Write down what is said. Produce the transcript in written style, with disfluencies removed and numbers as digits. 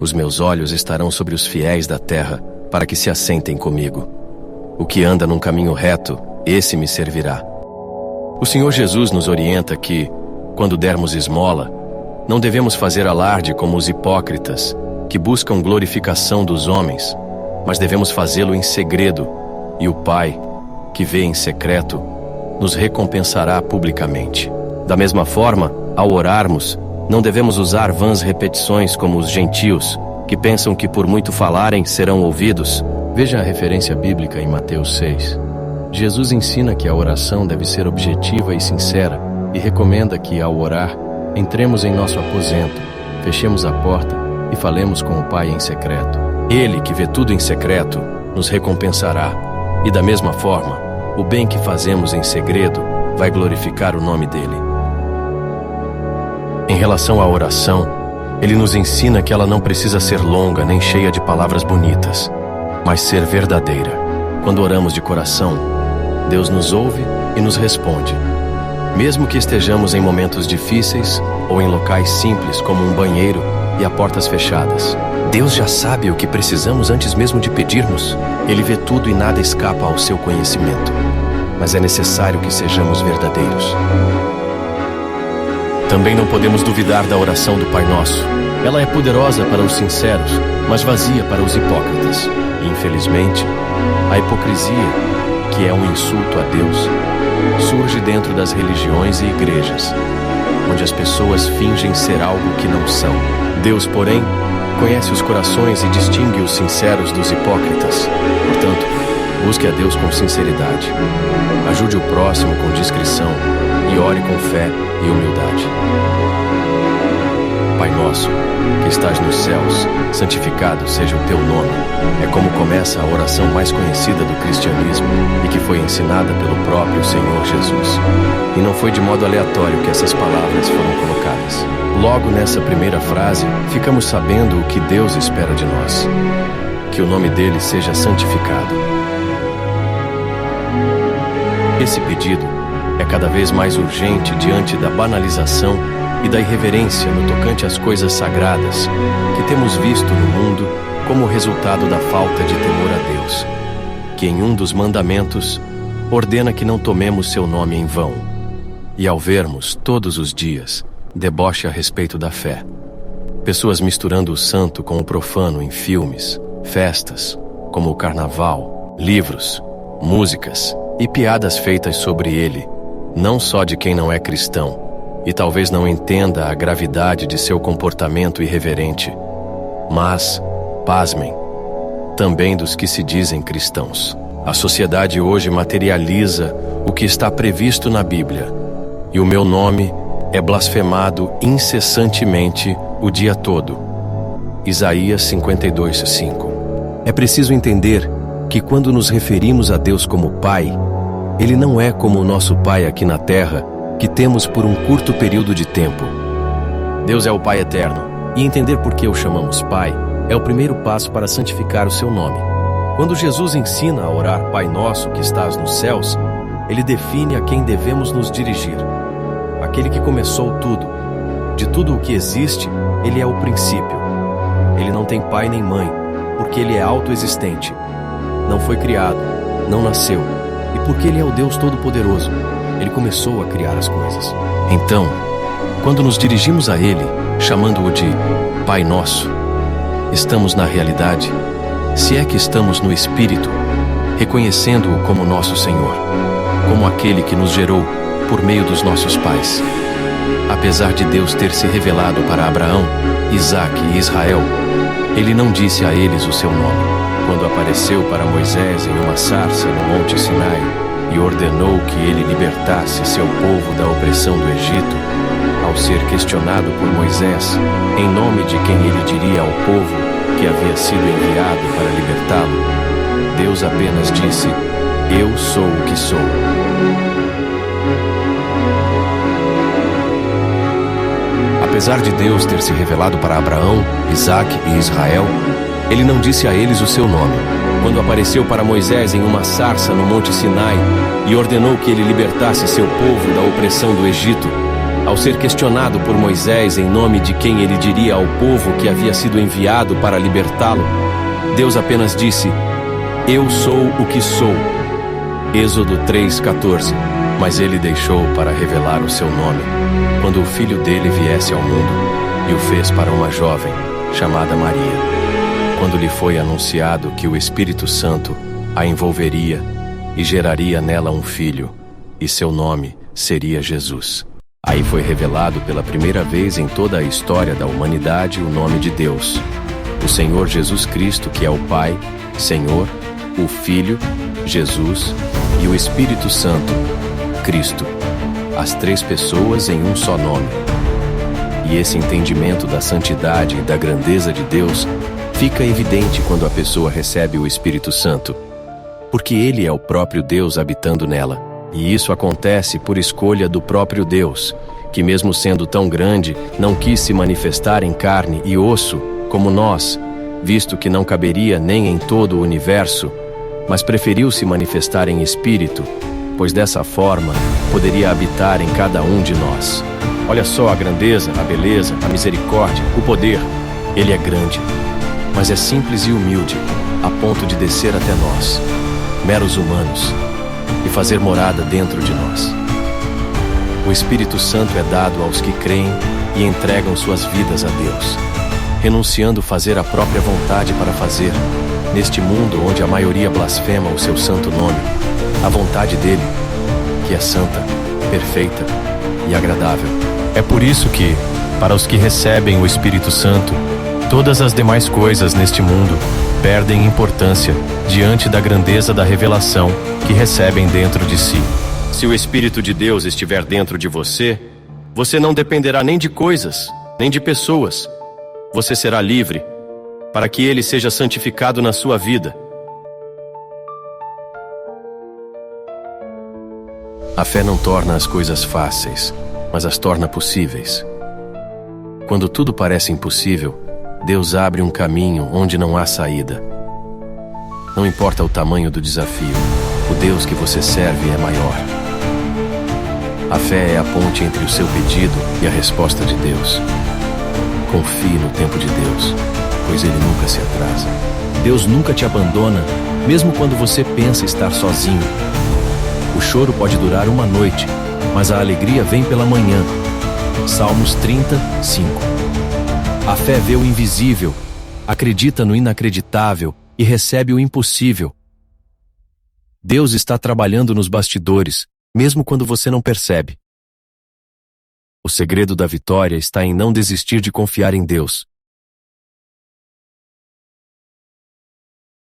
Os meus olhos estarão sobre os fiéis da terra, para que se assentem comigo. O que anda num caminho reto, esse me servirá. O Senhor Jesus nos orienta que, quando dermos esmola, não devemos fazer alarde como os hipócritas, que buscam glorificação dos homens, mas devemos fazê-lo em segredo, e o Pai, que vê em secreto, nos recompensará publicamente. Da mesma forma, ao orarmos, não devemos usar vãs repetições como os gentios, que pensam que por muito falarem serão ouvidos. Veja a referência bíblica em Mateus 6. Jesus ensina que a oração deve ser objetiva e sincera, e recomenda que, ao orar, entremos em nosso aposento, fechemos a porta e falemos com o Pai em secreto. Ele, que vê tudo em secreto, nos recompensará, e da mesma forma, o bem que fazemos em segredo vai glorificar o nome dele. Em relação à oração, ele nos ensina que ela não precisa ser longa nem cheia de palavras bonitas, mas ser verdadeira. Quando oramos de coração, Deus nos ouve e nos responde, mesmo que estejamos em momentos difíceis ou em locais simples como um banheiro e a portas fechadas. Deus já sabe o que precisamos antes mesmo de pedirmos. Ele vê tudo e nada escapa ao seu conhecimento, mas é necessário que sejamos verdadeiros. Também não podemos duvidar da oração do Pai Nosso. Ela é poderosa para os sinceros, mas vazia para os hipócritas. E, infelizmente, a hipocrisia, que é um insulto a Deus, surge dentro das religiões e igrejas, onde as pessoas fingem ser algo que não são. Deus, porém, conhece os corações e distingue os sinceros dos hipócritas. Portanto, busque a Deus com sinceridade. Ajude o próximo com discrição e ore com fé e humildade. Pai nosso, que estás nos céus, santificado seja o teu nome. É como começa a oração mais conhecida do cristianismo e que foi ensinada pelo próprio Senhor Jesus. E não foi de modo aleatório que essas palavras foram colocadas. Logo nessa primeira frase, ficamos sabendo o que Deus espera de nós: que o nome dele seja santificado. Esse pedido é cada vez mais urgente diante da banalização e da irreverência no tocante às coisas sagradas que temos visto no mundo como resultado da falta de temor a Deus, que em um dos mandamentos ordena que não tomemos seu nome em vão, e ao vermos todos os dias deboche a respeito da fé. Pessoas misturando o santo com o profano em filmes, festas, como o carnaval, livros, músicas e piadas feitas sobre ele, não só de quem não é cristão, e talvez não entenda a gravidade de seu comportamento irreverente, mas, pasmem, também dos que se dizem cristãos. A sociedade hoje materializa o que está previsto na Bíblia, e o meu nome é blasfemado incessantemente o dia todo. Isaías 52:5. É preciso entender que quando nos referimos a Deus como Pai, Ele não é como o nosso Pai aqui na Terra, que temos por um curto período de tempo. Deus é o Pai eterno, e entender por que o chamamos Pai é o primeiro passo para santificar o seu nome. Quando Jesus ensina a orar Pai Nosso que estás nos céus, ele define a quem devemos nos dirigir. Aquele que começou tudo. De tudo o que existe, ele é o princípio. Ele não tem pai nem mãe, porque ele é autoexistente. Não foi criado, não nasceu, e porque ele é o Deus Todo-Poderoso, ele começou a criar as coisas. Então, quando nos dirigimos a ele, chamando-o de Pai Nosso, estamos na realidade, se é que estamos no Espírito, reconhecendo-o como nosso Senhor, como aquele que nos gerou por meio dos nossos pais. Apesar de Deus ter se revelado para Abraão, Isaque e Israel, ele não disse a eles o seu nome. Quando apareceu para Moisés em uma sarça no Monte Sinai e ordenou que ele libertasse seu povo da opressão do Egito, ao ser questionado por Moisés, em nome de quem ele diria ao povo que havia sido enviado para libertá-lo, Deus apenas disse: "Eu sou o que sou." Apesar de Deus ter se revelado para Abraão, Isaque e Israel, ele não disse a eles o seu nome. Quando apareceu para Moisés em uma sarça no Monte Sinai e ordenou que ele libertasse seu povo da opressão do Egito, Ao ser questionado por Moisés em nome de quem ele diria ao povo que havia sido enviado para libertá-lo, Deus apenas disse: "Eu sou o que sou." Êxodo 3:14. Mas ele deixou para revelar o seu nome, quando o filho dele viesse ao mundo, e o fez para uma jovem, chamada Maria. Quando lhe foi anunciado que o Espírito Santo a envolveria e geraria nela um filho, e seu nome seria Jesus. Aí foi revelado pela primeira vez em toda a história da humanidade o nome de Deus, o Senhor Jesus Cristo, que é o Pai, Senhor, o Filho, Jesus, e o Espírito Santo, Cristo, as três pessoas em um só nome. E esse entendimento da santidade e da grandeza de Deus fica evidente quando a pessoa recebe o Espírito Santo, porque ele é o próprio Deus habitando nela. E isso acontece por escolha do próprio Deus, que mesmo sendo tão grande, não quis se manifestar em carne e osso como nós, visto que não caberia nem em todo o universo, mas preferiu se manifestar em espírito, pois dessa forma poderia habitar em cada um de nós. Olha só a grandeza, a beleza, a misericórdia, o poder. Ele é grande, mas é simples e humilde, a ponto de descer até nós, meros humanos, e fazer morada dentro de nós. O Espírito Santo é dado aos que creem e entregam suas vidas a Deus, renunciando fazer a própria vontade para fazer, neste mundo onde a maioria blasfema o seu santo nome, a vontade dele, que é santa, perfeita e agradável. É por isso que, para os que recebem o Espírito Santo, todas as demais coisas neste mundo perdem importância diante da grandeza da revelação que recebem dentro de si. Se o Espírito de Deus estiver dentro de você, você não dependerá nem de coisas, nem de pessoas. Você será livre para que ele seja santificado na sua vida. A fé não torna as coisas fáceis, mas as torna possíveis. Quando tudo parece impossível, Deus abre um caminho onde não há saída. Não importa o tamanho do desafio, o Deus que você serve é maior. A fé é a ponte entre o seu pedido e a resposta de Deus. Confie no tempo de Deus, pois Ele nunca se atrasa. Deus nunca te abandona, mesmo quando você pensa estar sozinho. O choro pode durar uma noite, mas a alegria vem pela manhã. Salmos 30:5. A fé vê o invisível, acredita no inacreditável e recebe o impossível. Deus está trabalhando nos bastidores, mesmo quando você não percebe. O segredo da vitória está em não desistir de confiar em Deus.